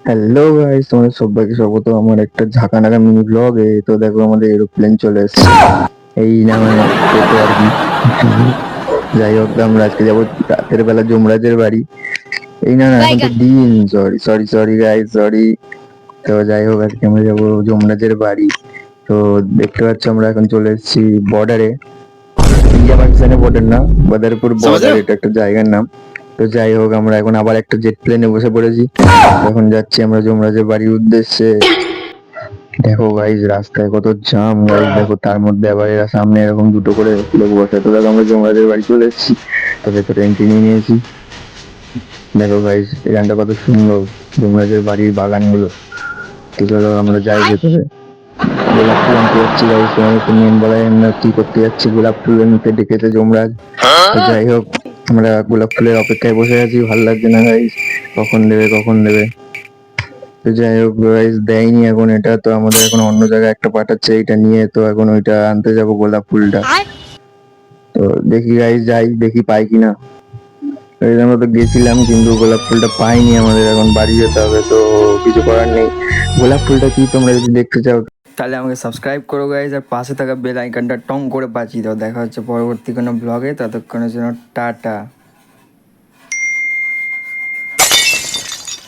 Hello guys, তোমাদের সবাইকে স্বাগত আমার একটা ঝাঁকানাকা মিনি ব্লগে। তো দেখো আমাদের এরোপ্লেন চলে এসেছে, এই না মানে পেতে আর কি। যাই হোক, আমরা আজকে যাবো রাতের বেলা যমরাজের বাড়ি। এই না না, এখন তো দিন, sorry sorry sorry guys, sorry. তো যাই হোক, আজকে আমরা যাবো যমরাজের বাড়ি। তো দেখতে পাচ্ছ আমরা এখন চলে এসেছি বর্ডারে, ইন্ডিয়া পাকিস্তানের বর্ডার না, বাদারপুর বর্ডার, এটা একটা জায়গার নাম। তো যাই হোক, আমরা এখন আবার একটা জেট প্লেনে বসে পড়েছি। এখন যাচ্ছি আমরা যমরাজের বাড়ির উদ্দেশ্যে। দেখো গাইজ, রাস্তায় কত জাম গাইজ, দেখো তার মধ্যে আবার এরা সামনে এরকম দুটো করে লোক বসে। তো দেখো আমরা যমরাজের বাড়ি চলে এসেছি, তো ভেতরে এন্ট্রি নিয়ে নিয়েছি। দেখো গাইজ, এই গানটা কত সুন্দর, যমরাজের বাড়ির বাগানগুলো। তো চলো আমরা যাই ভেতরে। গোলাপ ফুল আনতে যাচ্ছি গাইজ, তোমাদের তো মেন বলাই আমরা কি করতে যাচ্ছি, গোলাপ ফুল আনতে ডেকেছে যমরাজ। তো যাই হোক, আমরা গোলাপ ফুলের অপেক্ষায় বসে আছি, ভালো লাগছে না গাইজ, কখন দেবে কখন দেবে। তো যাই হোক গাইজ, দেয়নি এখন এটা, তো আমাদের এখন অন্য জায়গায় একটা পাঠাচ্ছে এইটা নিয়ে, তো এখন ওইটা আনতে যাবো গোলাপ ফুলটা। তো দেখি গাইজ, যাই দেখি পাই কিনা। এই আমরা তো গেছিলাম কিন্তু গোলাপ ফুলটা পাইনি, আমাদের এখন বাড়ি যেতে হবে, তো কিছু করার নেই। গোলাপ ফুলটা কি তোমরা যদি দেখতে চাও তাহলে আমাকে সাবস্ক্রাইব করো গাইজ, আর পাশে থাকা বেল আইকনটা টং করে বাজিয়ে দাও। দেখা হচ্ছে পরবর্তী কোনো ব্লগে, ততক্ষণের জন্য টাটা।